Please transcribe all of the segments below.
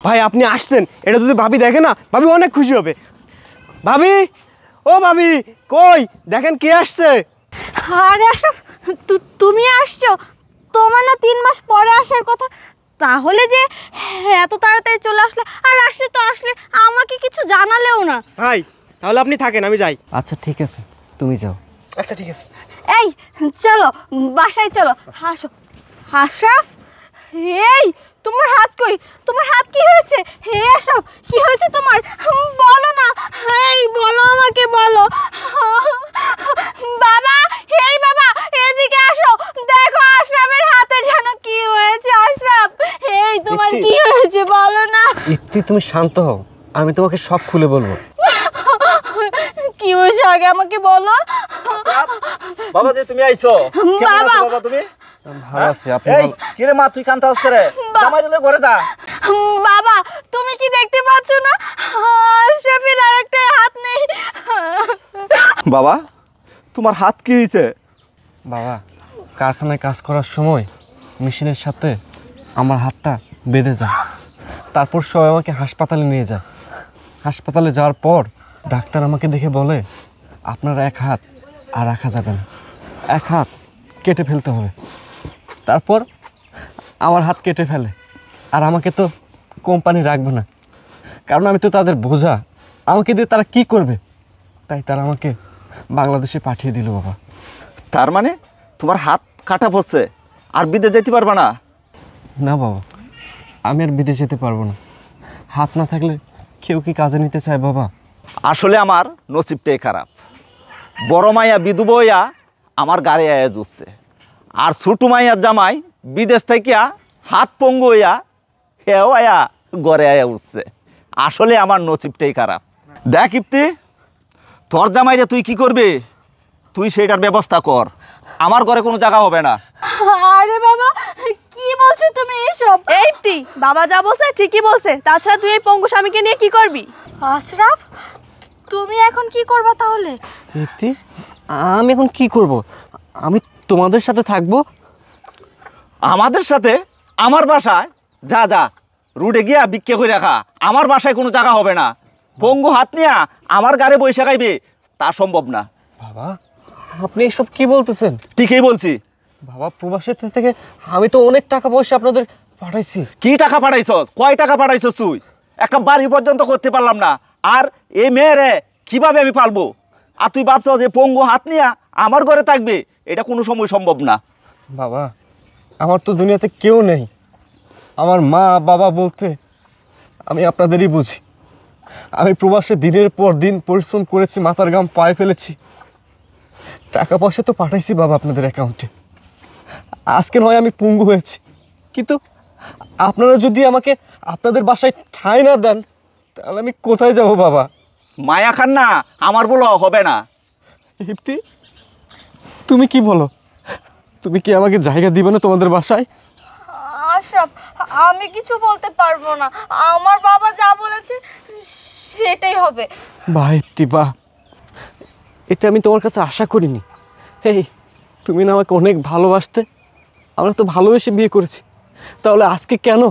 ভাই আপনি আসছেন, এটা যদি ভাবি দেখে না, ভাবি অনেক খুশি হবে। ভাবি, ও ভাবি, কই দেখেন কে আসছে। আরে আশরাফ, তুমি আসছো? তোমার না 3 মাস পরে আসার কথা, তাহলে যে এত তাড়াতাড়ি চলে আসলে, আর আসলে তো আসলে আমাকে কিছু জানালেও না। ভাই তাহলে আপনি থাকেন, আমি যাই। আচ্ছা ঠিক আছে, তুমি যাও। আচ্ছা ঠিক আছে। এই চলো বাসায় চলো। হাসো আশরাফ, এই তোমার হাত কই? তোমার হাত কি হয়েছে? হে আশরাফ, কি হয়েছে তোমার? বলো না, এই বলো, আমাকে বলো। বাবা, এই বাবা এদিকে আসো, দেখো আশরাফের হাতে যেন কি হয়েছে। আশরাফ, এই তোমার কি হয়েছে বলো না। ইপ্তি তুমি শান্ত হও, আমি তোমাকে সব খুলে বলবো। কি হয়েছে আগে আমাকে বলো। বাবা যে তুমি আইছো, কেমন আছো বাবা তুমি? ভালো আছি। আপনি? এই কি রে মা, তুই কান্তাস করে? জামাই দিলে ঘরে যা। বাবা তুমি কি দেখতে পাচ্ছ না আশরাফের আরেকটা হাত নেই? বাবা তোমার হাত কি হয়েছে? বাবা, কারখানায় কাজ করার সময় মেশিনের সাথে আমার হাতটা বেঁধে যায়। তারপর সবাই আমাকে হাসপাতালে নিয়ে যায়। হাসপাতালে যাওয়ার পর ডাক্তার আমাকে দেখে বলে, আপনার এক হাত আর রাখা যাবে না, এক হাত কেটে ফেলতে হবে। তারপর আমার হাত কেটে ফেলে, আর আমাকে তো কোম্পানি রাখবে না, কারণ আমি তো তাদের বোঝা। আমাকে দিয়ে তারা কি করবে? তাই তারা আমাকে বাংলাদেশে পাঠিয়ে দিল বাবা। তার মানে তোমার হাত কাটা পড়ছে, আর বিদেশ যেতে পারবে না? না বাবা, আমি আর বিদেশ যেতে পারবো না। হাত না থাকলে কেউ কি কাজে নিতে চায় বাবা? আসলে আমার নসিবটাই খারাপ। বড় মাইয়া বিধুবইয়া আমার গাড়ি আয়া জুটছে, আর ছোট মাইয়ার জামাই বিদেশ থেকে হাত পঙ্গু হইয়া হেও আয়া গড়ে আয়া উঠছে। আসলে আমার নসিবটাই খারাপ। দেখ ইপ্তি, তোর জামাইরে তুই কি করবি, তুই সেটার ব্যবস্থা কর। আমার ঘরে কোনো জায়গা হবে না। আরে বাবা, কি বলছো তুমি এসব? এই বাবা যা বলছে ঠিকই বলছে। তাছাড়া তুই এই পঙ্গু স্বামীকে নিয়ে কি করবি? আশরাফ, তুমি এখন কি করবা তাহলে? ইপ্তি, আমি এখন কি করব? আমি তোমাদের সাথে থাকবো। আমাদের সাথে? আমার বাসায়? যা যা, রুডে গিয়া ভিক্ষে করে রাখা। আমার বাসায় কোনো জায়গা হবে না। পঙ্গু হাত নিয়া আমার গাড়ি বসে খাইবে, তা সম্ভব না। বাবা, আপনি এসব কি বলতেছেন? ঠিকই বলছি। বাবা, প্রবাসের থেকে আমি তো অনেক টাকা পয়সা আপনাদের পাঠাইছি। কি টাকা পাঠাইছস? কয় টাকা পাঠাইছস তুই? একটা বাড়ি পর্যন্ত করতে পারলাম না, আর এই মেয়েরে কিভাবে আমি পালবো? আর তুই ভাবছ যে পঙ্গু হাত নিয়া আমার ঘরে থাকবে? এটা কোনো সময় সম্ভব না। বাবা, আমার তো দুনিয়াতে কেউ নেই। আমার মা বাবা বলতে আমি আপনাদেরই বুঝি। আমি প্রবাসে দিনের পর দিন পরিশ্রম করেছি, মাথার ঘাম পায়ে ফেলেছি। টাকা পয়সা তো পাঠাইছি বাবা আপনাদের অ্যাকাউন্টে। আজকে নয় আমি পঙ্গু হয়েছি, কিন্তু আপনারা যদি আমাকে আপনাদের বাসায় ঠাঁই না দেন, তাহলে আমি কোথায় যাব বাবা? মায়া খান না, আমার বলো হবে না। ইপ্তি, তুমি কি বলো? তুমি কি আমাকে জায়গা দিবে না তোমাদের বাসায়? আশরাফ, আমি কিছু বলতে পারবো না। আমার বাবা যা বলেছে সেটাই হবে। বাহ ইপ্তি, বাহ, এটা আমি তোমার কাছে আশা করিনি। এই, তুমি না আমাকে অনেক ভালোবাসতে, আমরা তো ভালোবেসে বিয়ে করেছি, তাহলে আজকে কেন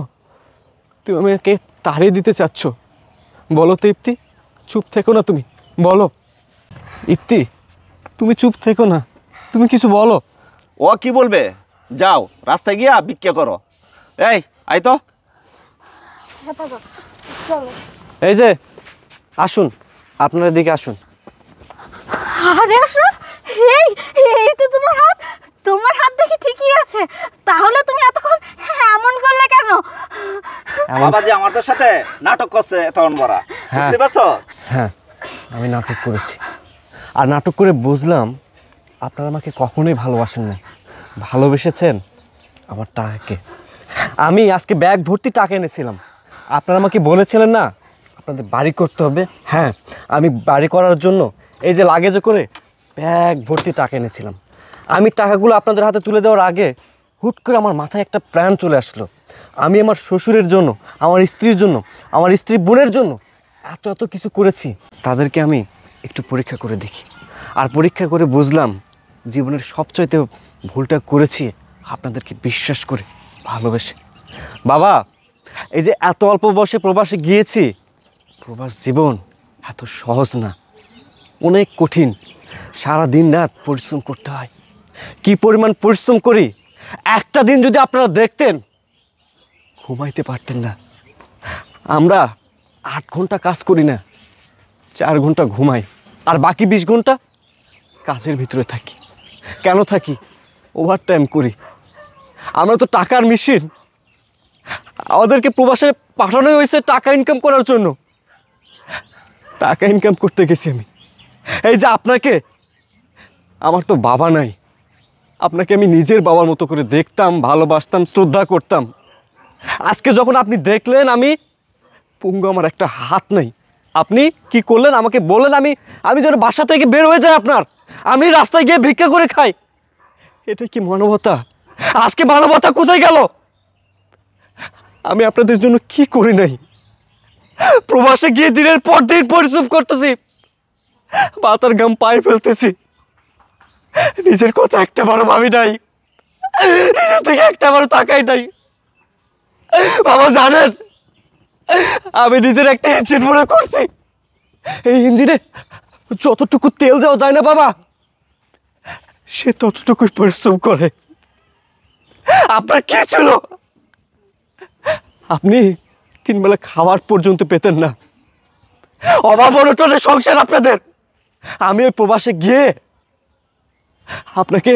তুমি আমাকে তাড়িয়ে দিতে চাচ্ছ? বলো তো ইপ্তি, চুপ থেকো না, তুমি বলো। ইপ্তি, তুমি চুপ থেকো না, তুমি কিছু বলো। ও কি বলবে? যাও রাস্তায় গিয়া ভিক্ষা করো। এই আই তো। এই যে আসুন, আপনার দিকে আসুন। আরে আশরাফ, এই এই তো তোমার হাত। তোমার হাত দেখি ঠিকই আছে, তাহলে তুমি এতক্ষণ এমন করলে কেন? বাবা যে আমাদের সাথে নাটক করছে তখন বড়, বুঝতে পারছো? হ্যাঁ, আমি নাটক করেছি, আর নাটক করে বুঝলাম আপনারা আমাকে কখনোই ভালোবাসেন না, ভালোবেসেছেন আমার টাকাকে। আমি আজকে ব্যাগ ভর্তি টাকা এনেছিলাম। আপনারা আমাকে বলেছিলেন না আপনাদের বাড়ি করতে হবে? হ্যাঁ, আমি বাড়ি করার জন্য এই যে লাগেজে করে ব্যাগ ভর্তি টাকা এনেছিলাম। আমি টাকাগুলো আপনাদের হাতে তুলে দেওয়ার আগে হুট করে আমার মাথায় একটা প্ল্যান চলে আসলো। আমি আমার শ্বশুরের জন্য, আমার স্ত্রীর জন্য, আমার স্ত্রী বোনের জন্য এত এত কিছু করেছি। তাদেরকে আমি একটু পরীক্ষা করে দেখি, আর পরীক্ষা করে বুঝলাম জীবনের সবচাইতে ভুলটা করেছি আপনাদেরকে বিশ্বাস করে, ভালোবেসে। বাবা, এই যে এত অল্প বয়সে প্রবাসে গিয়েছি, প্রবাস জীবন এত সহজ না, অনেক কঠিন। সারা দিন রাত পরিশ্রম করতে হয়। কি পরিমাণ পরিশ্রম করি একটা দিন যদি আপনারা দেখতেন, ঘুমাইতে পারতেন না। আমরা 8 ঘন্টা কাজ করি না, 4 ঘন্টা ঘুমাই, আর বাকি 20 ঘন্টা কাজের ভিতরে থাকি। কেন থাকি? ওভার টাইম করি। আমরা তো টাকার মেশিন। আমাদেরকে প্রবাসে পাঠানো হয়েছে টাকা ইনকাম করার জন্য। টাকা ইনকাম করতে গেছি আমি। এই যে আপনাকে, আমার তো বাবা নাই, আপনাকে আমি নিজের বাবার মতো করে দেখতাম, ভালোবাসতাম, শ্রদ্ধা করতাম। আজকে যখন আপনি দেখলেন আমি পুঙ্গু, আমার একটা হাত নাই, আপনি কি করলেন আমাকে বললেন আমি যেন বাসা থেকে বের হয়ে যাই আপনার, আমি রাস্তায় গিয়ে ভিক্ষা করে খাই। এটা কি মানবতা? আজকে মানবতা কোথায় গেল? আমি আপনাদের জন্য কি করি নাই? প্রবাসে গিয়ে দিনের পর দিন পরিশ্রম করতেছি, পাতার গাম পায়ে ফেলতেছি, নিজের কথা একটা বারো ভাবি নাই, নিজের থেকে একটা বারো তাকাই নাই। বাবা জানেন, আমি নিজের একটা ইঞ্জিন মনে করছি, এই ইঞ্জিনে যতটুকু তেল দেওয়া যায় না বাবা, সে ততটুকুই পরিশ্রম করে। আপনার কি ছিল? আপনি 3 বেলা খাওয়ার পর্যন্ত পেতেন না, অভাব অনটনের সংসার আপনাদের। আমি ওই প্রবাসে গিয়ে আপনাকে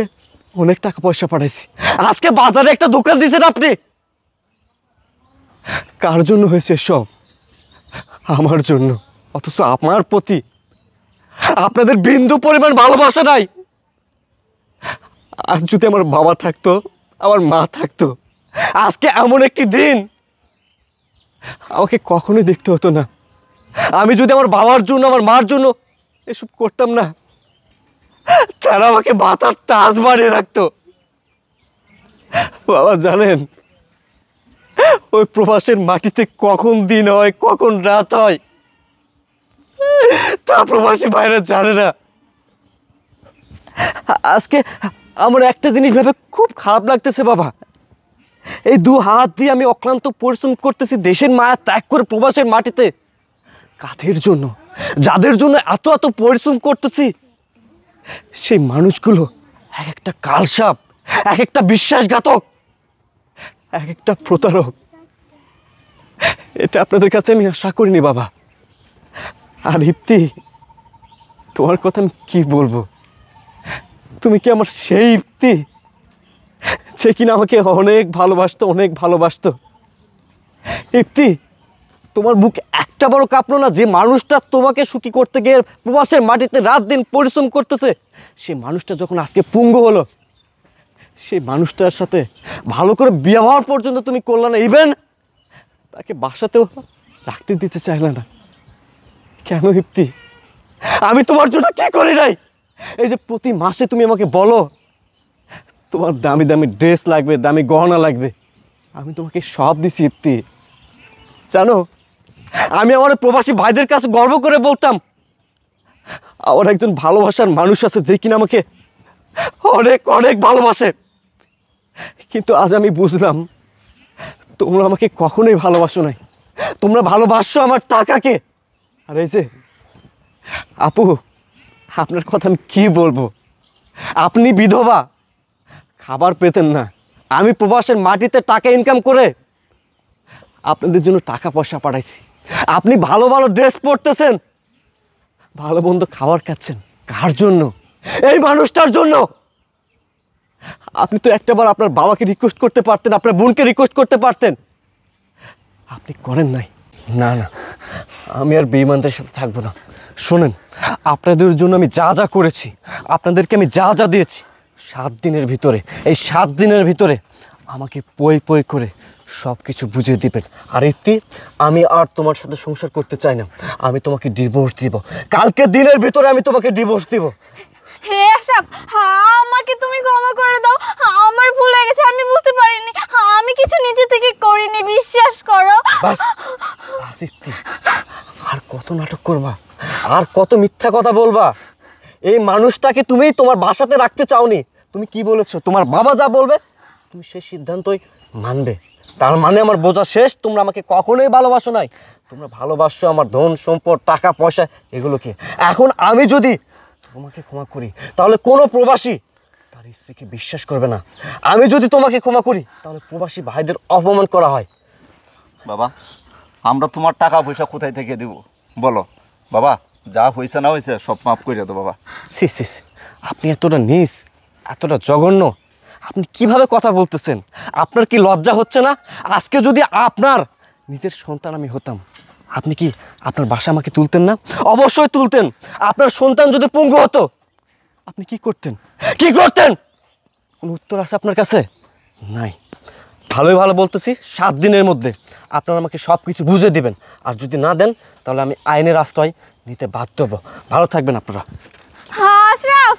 অনেক টাকা পয়সা পাঠাইছি। আজকে বাজারে একটা দোকান দিয়েছেন আপনি। কার জন্য হয়েছে সব? আমার জন্য। অথচ আমার প্রতি আপনাদের বিন্দু পরিমাণ ভালোবাসা নাই। আজ যদি আমার বাবা থাকতো, আমার মা থাকতো, আজকে এমন একটি দিন আমাকে কখনোই দেখতে হতো না। আমি যদি আমার বাবার জন্য, আমার মার জন্য এসব করতাম না, তারা আমাকে ভাতার তাজ বানিয়ে রাখতো। বাবা জানেন, ওই প্রবাসের মাটিতে কখন দিন হয়, কখন রাত হয়, তা প্রবাসী বাইরে জানে না। আজকে আমার একটা জিনিস ভেবে খুব খারাপ লাগতেছে বাবা। এই 2 হাত দিয়ে আমি অক্লান্ত পরিশ্রম করতেছি দেশের মায়া ত্যাগ করে প্রবাসের মাটিতে। কাদের জন্য? যাদের জন্য এত এত পরিশ্রম করতেছি, সেই মানুষগুলো এক একটা কালসাপ, এক একটা বিশ্বাসঘাতক, এক একটা প্রতারক। এটা আপনাদের কাছে আমি আশা করিনি বাবা। আর ইপ্তি, তোমার কথা আমি কি বলবো? তুমি কি আমার সেই ইপ্তি যে কিনা আমাকে অনেক ভালোবাসতো, অনেক ভালোবাসতো? ইপ্তি, তোমার বুক একটা বড় কাঁপলো না যে মানুষটা তোমাকে সুখী করতে গিয়ে প্রবাসের মাটিতে রাত দিন পরিশ্রম করতেছে, সেই মানুষটা যখন আজকে পুঙ্গু হলো, সেই মানুষটার সাথে ভালো করে ব্যবহার পর্যন্ত তুমি করলে না, ইভেন তাকে বাসাতেও রাখতে দিতে চাইলে না। কেন ইপ্তি? আমি তোমার জন্য কি করি নাই? এই যে প্রতি মাসে তুমি আমাকে বলো তোমার দামি দামি ড্রেস লাগবে, দামি গহনা লাগবে, আমি তোমাকে সব দিছি ইপ্তি। জানো, আমি আমার প্রবাসী ভাইদের কাছে গর্ব করে বলতাম আমার একজন ভালোবাসার মানুষ আছে যে কিনা আমাকে অনেক অনেক ভালোবাসে। কিন্তু আজ আমি বুঝলাম তোমরা আমাকে কখনোই ভালোবাসো নাই, তোমরা ভালোবাসছো আমার টাকাকে। আর এই যে আপু, আপনার কথা আমি কী বলবো? আপনি বিধবা, খাবার পেতেন না, আমি প্রবাসের মাটিতে টাকা ইনকাম করে আপনাদের জন্য টাকা পয়সা পাঠাইছি। আপনি ভালো ভালো ড্রেস পরতেছেন, ভালো মন্দ খাবার খাচ্ছেন। কার জন্য? এই মানুষটার জন্য। আপনি তো একটাবার আপনার বাবাকে রিকোয়েস্ট করতে পারতেন, আপনার বোনকে রিকোয়েস্ট করতে পারতেন, আপনি করেন নাই। না না, আমি আর বেঈমানদের সাথে থাকবো না। শোনেন, আপনাদের জন্য আমি যা যা করেছি, আপনাদেরকে আমি যা যা দিয়েছি, 7 দিনের ভিতরে, এই 7 দিনের ভিতরে আমাকে পই পই করে সব কিছু বুঝিয়ে দিবেন। আর ইপ্তি, আমি আর তোমার সাথে সংসার করতে চাই না, আমি তোমাকে ডিভোর্স দিব। কালকে দিনের ভিতরে আমি তোমাকে ডিভোর্স দিব। হে আশরাফ, আমাকে তুমি ক্ষমা করে দাও, আমার ভুল হয়ে গেছে, আমি বুঝতে পারিনি, আমি কিছু নিজে থেকে করিনি, বিশ্বাস করো। বাস বাস ইপ্তি, আর কত নাটক করবা? আর কত মিথ্যা কথা বলবা? এই মানুষটাকে তুমি তোমার বাসাতে রাখতে চাওনি। তুমি কি বলেছো? তোমার বাবা যা বলবে তুমি সেই সিদ্ধান্তই মানবে। তার মানে আমার বোঝা শেষ, তোমরা আমাকে কখনোই ভালোবাসো নাই। তোমরা ভালোবাসো আমার ধন সম্পদ টাকা পয়সা এগুলোকে। এখন আমি যদি তোমাকে ক্ষমা করি তাহলে কোনো প্রবাসী তার স্ত্রীকে বিশ্বাস করবে না। আমি যদি তোমাকে ক্ষমা করি তাহলে প্রবাসী ভাইদের অপমান করা হয়। বাবা, আমরা তোমার টাকা পয়সা কোথায় থেকে দেব বলো? বাবা, যা হয়েছে না হয়েছে সব মাফ করে দাও বাবা। সি সি সি, আপনি এতটা নীচ, এতটা জঘন্য, আপনি কিভাবে কথা বলতেছেন? আপনার কি লজ্জা হচ্ছে না? আজকে যদি আপনার নিজের সন্তান আমি হতাম, আপনি কি আপনার বাসা আমাকে তুলতেন না? অবশ্যই তুলতেন। আপনার সন্তান যদি পঙ্গু হতো আপনি কি করতেন? কি করতেন? কোনো উত্তর আছে আপনার কাছে? নাই। ভালোই ভালো বলতেছি, 7 দিনের মধ্যে আপনারা আমাকে সব কিছু বুঝিয়ে দেবেন। আর যদি না দেন তাহলে আমি আইনের আশ্রয় নিতে বাধ্য হব। ভালো থাকবেন আপনারা। আশরাফ,